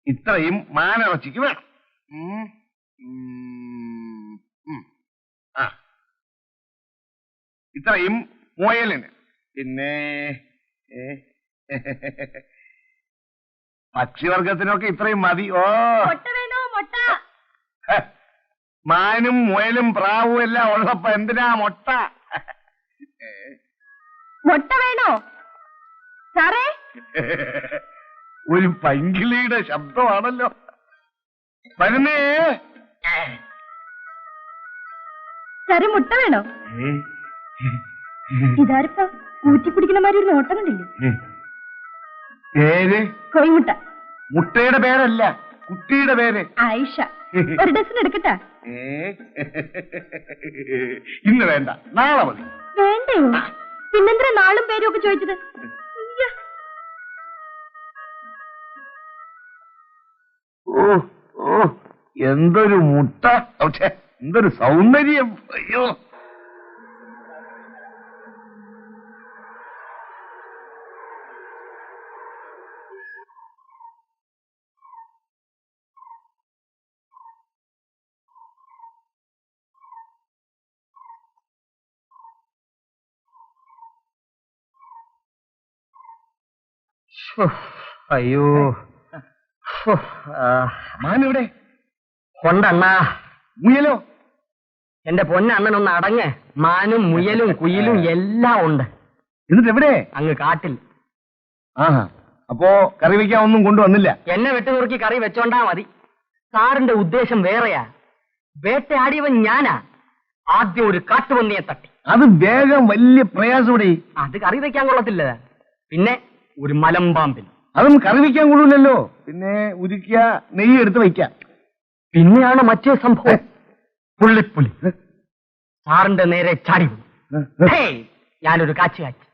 ഇത്രയും മാനിറച്ചിക്ക് വേണം. ആ ഇത്രയും മുയലിന്. പിന്നെ പക്ഷിവർഗത്തിനൊക്കെ ഇത്രയും മതി. ഓ മാനും മുയലും പ്രാവും എല്ലാം ഉള്ളപ്പോ എന്തിനാ മുട്ട? മുട്ട വേണോ സാറേ? ഒരു പൈങ്കിളിയുടെ ശബ്ദമാണല്ലോ. വരുന്നേ സാറേ, മുട്ട വേണോ? ഇതാരിപ്പോ ഊറ്റിപ്പിടിക്കുന്ന മാതിരി ഒരു നോട്ടം കണ്ടില്ലേ? പേര് കോഴിമുട്ട. മുട്ടയുടെ പേരല്ല, കുട്ടിയുടെ പേര് ആയിഷ. ഒരു ഡസൻ എടുക്കട്ടാ? ഇന്ന് വേണ്ട, നാളെ മതി. വേണ്ടയോ? പിന്നെന്തിനാ നാളും പേരും ഒക്കെ ചോദിച്ചത്? ഓ ഓ എന്തൊരു മുട്ട, പക്ഷേ എന്തൊരു സൗന്ദര്യം. അയ്യോ, അയ്യോ, മാനിവിടെ കൊണ്ടണ്ണാ. മുയലോ? എന്റെ പൊന്നണ്ണനൊന്ന് അടങ്ങ്. മാനും മുയലും കുയിലും എല്ലാം ഉണ്ട്. എന്നിട്ട് എവിടെ? അങ്ങ് കാട്ടിൽ. ആഹാ, അപ്പോ കറി വെക്കാൻ ഒന്നും കൊണ്ടുവന്നില്ല? എന്നെ വെട്ടുനുറുക്കി കറി വെച്ചോണ്ടാ മതി. സാറിന്റെ ഉദ്ദേശം വേറെയാ. വേട്ടയാടിയവൻ ഞാനാ. ആദ്യം ഒരു കാട്ടുപന്നിയെ തട്ടി. അത് വേഗം വലിയ പ്രയാസോടെ. അത് കറി വെക്കാൻ കൊള്ളത്തില്ല. പിന്നെ ഒരു മലമ്പാമ്പിൽ. അതും കറി വെക്കാൻ കൊള്ളൂല്ലോ. പിന്നെ ഉരുക്കിയ നെയ്യ് എടുത്ത് വയ്ക്കാം. പിന്നെയാണ് മറ്റേ സംഭവം. പുള്ളിപ്പുലി സാറിന്റെ നേരെ ചാടി. ഞാനൊരു കാച്ചു കാച്ചു.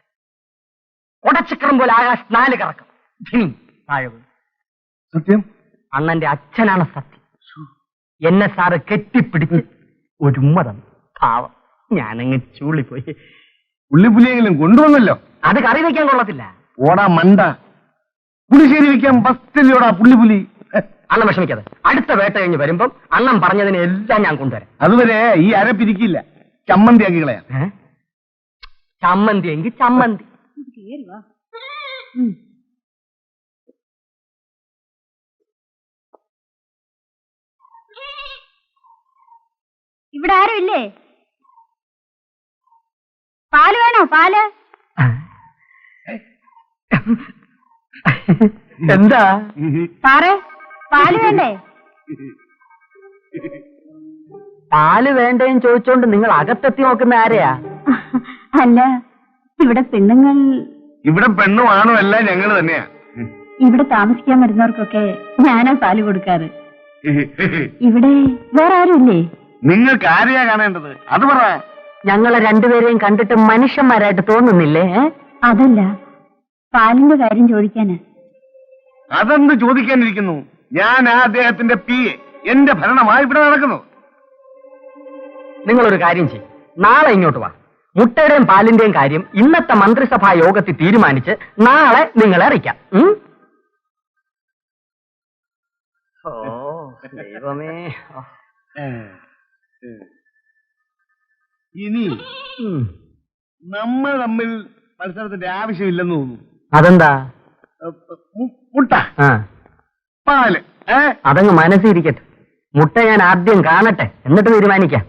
ഉടച്ചക്രം പോലെ ആകാശ് 4 കറക്കം. താഴെ. സത്യം? അണ്ണന്റെ അച്ഛനാണ് സത്യം. എന്നെ സാറ് കെട്ടിപ്പിടിച്ച് ഒരു ഉമ്മ തന്നു. പാവം, ഞാനങ്ങ് ചൂളിപ്പോയി. പുള്ളിപ്പുലിയെങ്കിലും കൊണ്ടുവന്നല്ലോ. അത് കറി വെക്കാൻ കൊള്ളത്തില്ല. ഓടാ മണ്ട, പുളിശ്ശേരി വെക്കാൻ ബസ്റ്റില്ലോടാ പുള്ളിപ്പുലി. അണ്ണൻ വിഷമിക്കാതെ. അടുത്ത വേട്ട കഴിഞ്ഞ് വരുമ്പം അണ്ണൻ പറഞ്ഞതിനെ എല്ലാം ഞാൻ കൊണ്ടുവരാം. അതുവരെ ഈ അരപ്പിരിക്കില്ല, ചമ്മന്തി ആക്കി കളയാം. ചമ്മന്തി എങ്കിൽ ചമ്മന്തി. ഇവിടെ ആരും ഇല്ലേ? പാല് വേണോ? പാല്? എന്താ സാറേ, പാല് വേണ്ടേ? പാല് വേണ്ടേന്ന് ചോദിച്ചോണ്ട് നിങ്ങൾ അകത്തെത്തി നോക്കുന്ന ആരെയാ? അല്ല, ഇവിടെ പെണ്ണുങ്ങൾ. ഇവിടെ പെണ്ണും ആണോ എല്ലാം ഞങ്ങൾ തന്നെയാ. ഇവിടെ താമസിക്കാൻ വരുന്നവർക്കൊക്കെ ഞാനാ പാല് കൊടുക്കാറ്. ഇവിടെ വേറെ ആരും ഇല്ലേ? നിങ്ങൾക്ക് ആരെയാ കാണേണ്ടത്? അത് പറ. ഞങ്ങളെ രണ്ടുപേരെയും കണ്ടിട്ട് മനുഷ്യന്മാരായിട്ട് തോന്നുന്നില്ലേ? അതല്ല, പാലിന്റെ കാര്യം ചോദിക്കാനാ. അതെന്ത് ചോദിക്കാനിരിക്കുന്നു? ഞാൻ അദ്ദേഹത്തിന്റെ PA. എന്റെ ഭരണമായി ഇവിടെ നടക്കുന്നു. നിങ്ങളൊരു കാര്യം ചെയ്യും, നാളെ ഇങ്ങോട്ട് വാ. മുട്ടയുടെയും പാലിന്റെയും കാര്യം ഇന്നത്തെ മന്ത്രിസഭാ യോഗത്തിൽ തീരുമാനിച്ച് നാളെ നിങ്ങളെ അറിയിക്കാം. ഓ ദൈവമേ. ഇനി നമ്മൾ തമ്മിൽ മത്സരത്തിന്റെ ആവശ്യമില്ലെന്ന് തോന്നുന്നു. അതെന്താ? മുട്ട, പാല് അതങ്ങ് മനസ്സിരിക്കട്ടെ. മുട്ട ഞാൻ ആദ്യം കാണട്ടെ, എന്നിട്ട് തീരുമാനിക്കാം.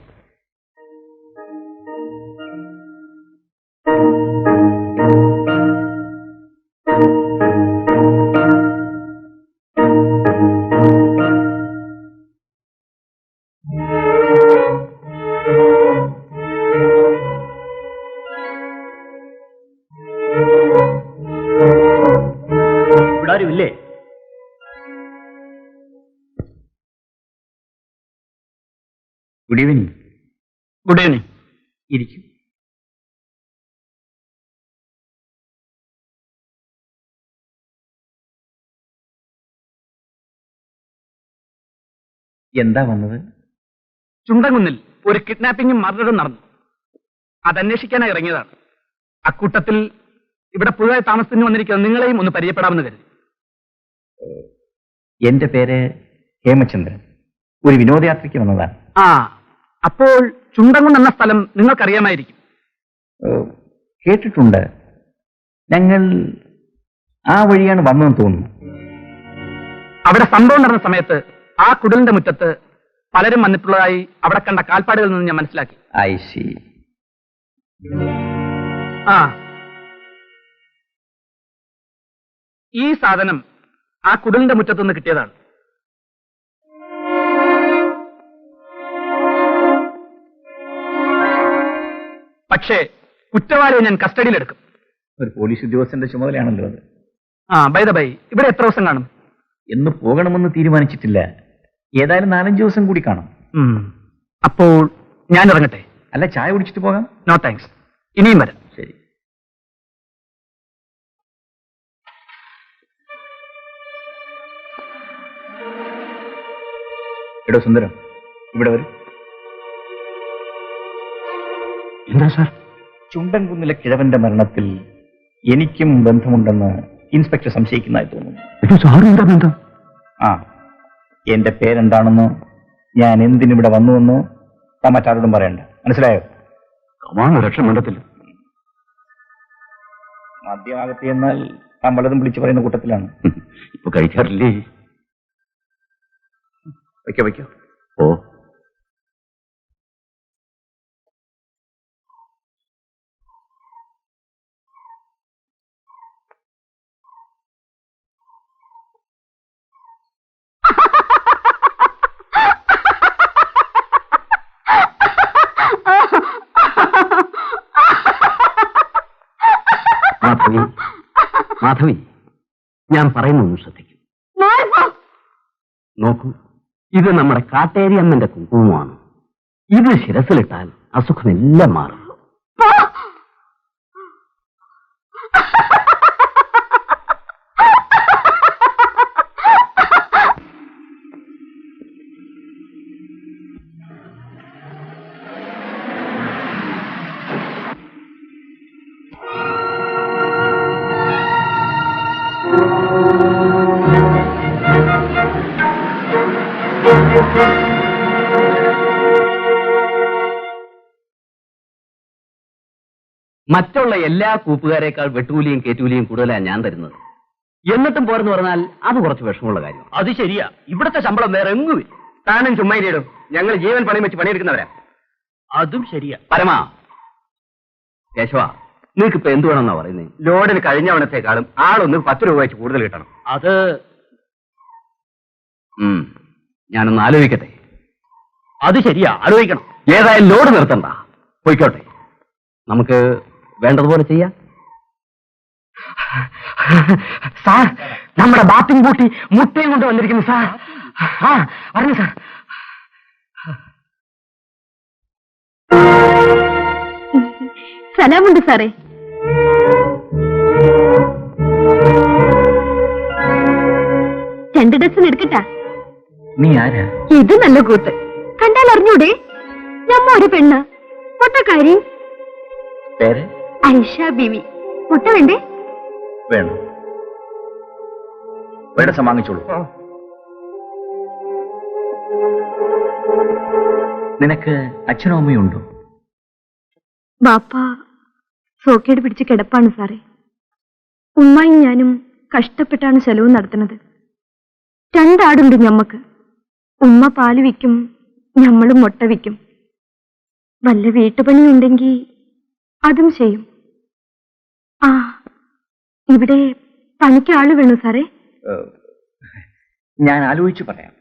ഇല്ലേ? Good evening. Good evening. ഇരിക്കും. എന്താ വന്നത്? ചുണ്ടൻകുന്നിൽ ഒരു കിഡ്നാപ്പിംഗും മർഡറും നടന്നു. അതന്വേഷിക്കാനായി ഇറങ്ങിയതാണ്. അക്കൂട്ടത്തിൽ ഇവിടെ പുതുതായി താമസത്തിന് വന്നിരിക്കുന്ന നിങ്ങളെയും ഒന്ന് പരിചയപ്പെടാമെന്ന് കരുതി. എന്റെ പേര് ഹേമചന്ദ്രൻ. ഒരു വിനോദയാത്രയ്ക്ക് വന്നതാണ്. ആ, അപ്പോൾ ചുണ്ടൻകുന്ന് എന്ന സ്ഥലം നിങ്ങൾക്കറിയാമായിരിക്കും. കേട്ടിട്ടുണ്ട്. ഞങ്ങൾ ആ വഴിയാണ് വന്നതെന്ന് തോന്നുന്നു. അവിടെ സംഭവം നടന്ന സമയത്ത് ആ കുടിലിന്റെ മുറ്റത്ത് പലരും വന്നിട്ടുള്ളതായി അവിടെ കണ്ട കാൽപ്പാടുകളിൽ നിന്ന് ഞാൻ മനസ്സിലാക്കി. I C. ആ, ഈ സാധനം ആ കുടിലിന്റെ മുറ്റത്തുനിന്ന് കിട്ടിയതാണ്. പക്ഷേ കുറ്റവാളിയെ ഞാൻ കസ്റ്റഡിയിലെടുക്കും. ഒരു പോലീസ് ഉദ്യോഗസ്ഥന്റെ ചുമതലയാണല്ലോ അത്. ആ, ബൈ ദ ബൈ, ഇവിടെ എത്ര ദിവസം കാണും? എന്ന് പോകണമെന്ന് തീരുമാനിച്ചിട്ടില്ല. ഏതായാലും 4-5 ദിവസം കൂടി കാണും. അപ്പോൾ ഞാൻ ഇറങ്ങട്ടെ. അല്ല, ചായ കുടിച്ചിട്ട് പോകാം. നോ താങ്ക്സ്, ഇനിയും വരാം. ശരി. എടോ സുന്ദരം, ഇവിടെ വരും. എന്താ സാർ? ചുണ്ടൻകുന്നിലെ കിഴവന്റെ മരണത്തിൽ എനിക്കും ബന്ധമുണ്ടെന്ന് ഇൻസ്പെക്ടർ സംശയിക്കുന്നതായി തോന്നുന്നു. സാറിന്റെ ബന്ധം? ആ, എന്റെ പേരെന്താണെന്നോ ഞാൻ എന്തിനിവിടെ വന്നുവെന്നോ താൻ മറ്റാരോടും പറയണ്ട. മനസ്സിലായോ? രക്ഷമണ്ഡത്തിൽ മദ്യമാകത്തി എന്നാൽ താൻ പലതും വിളിച്ചു പറയുന്ന കൂട്ടത്തിലാണ്. ഇപ്പൊ കഴിക്കാറില്ലേ? വയ്ക്കോ വയ്ക്കോ. ഓ, മാധവി, മാധവി, ഞാൻ പറയുന്നൊന്ന് ശ്രദ്ധിക്കും. നോക്കൂ, ഇത് നമ്മുടെ കാട്ടേരി അമ്മന്റെ കുങ്കുമമാണ്. ഇത് ശിരസിലിട്ടാൽ അസുഖമെല്ലാം മാറും. മറ്റുള്ള എല്ലാ കൂപ്പുകാരേക്കാൾ വെട്ടുകൂലിയും കേറ്റുകൂലിയും കൂടുതലാണ് ഞാൻ തരുന്നത്. എന്നിട്ടും പോരെന്ന് പറഞ്ഞാൽ അത് കുറച്ച് വിഷമമുള്ള കാര്യം. അത് ശരിയാ. ഇവിടുത്തെ ശമ്പളം വേറെ എങ്ങുമില്ല. താനും ചുമ്മായിടും. ഞങ്ങൾ ജീവൻ പണയം വെച്ച് പണിയെടുക്കുന്നവരാ. അതും ശരിയാ. പരമാ, കേശവ, നിനക്കിപ്പോ എന്ത് വേണമെന്നാ പറയുന്നത്? ലോഡിന് കഴിഞ്ഞവണത്തെക്കാളും ആളൊന്ന് 10 രൂപ വെച്ച് കൂടുതൽ കിട്ടണം. അത് ഞാനൊന്ന് ആലോചിക്കട്ടെ. അത് ശരിയാ, ആലോചിക്കണം. ഏതായാലും ലോഡ് നിർത്തണ്ട, പോയിക്കോട്ടെ. നമുക്ക് വേണ്ടതുപോലെ ചെയ്യാം. സാർ, നമ്മുടെ ബാത്തിങ് ബൂട്ടി മുട്ടയും കൊണ്ട് വന്നിരിക്കുന്നു സാർ. ആ, പറഞ്ഞു സാർ. സലാമുണ്ട് സാറേ. രണ്ട് ഡസൻ എടുക്കട്ടാ? നീ ആരാ? ഇത് നല്ല കൂത്ത് കണ്ടാൽ അറിഞ്ഞൂടെ? നമ്മ ഒരു പെണ്ണ് മുട്ടക്കാരി. പേര്? ഐഷ ബിവി. മുട്ട വേണ്ടേ? വേണം. വേടസം വാങ്ങിച്ചോളൂ. നിനക്ക് അച്ഛനും അമ്മയും ഉണ്ടോ? ബാപ്പ സോക്കേട് പിടിച്ച് കിടപ്പാണ് സാറേ. ഉമ്മായും ഞാനും കഷ്ടപ്പെട്ടാണ് ചെലവ് നടത്തുന്നത്. 2 ആടുണ്ട് ഞമ്മക്ക്. ഉമ്മ പാല് വിൽക്കും, ഞമ്മളും മുട്ട വിൽക്കും. വല്ല വീട്ടുപണിയുണ്ടെങ്കിൽ അതും ചെയ്യും. ആ, ഇവിടെ പണിക്ക് ആള് വേണോ സാറേ? ഞാൻ ആലോചിച്ചു പറയാം.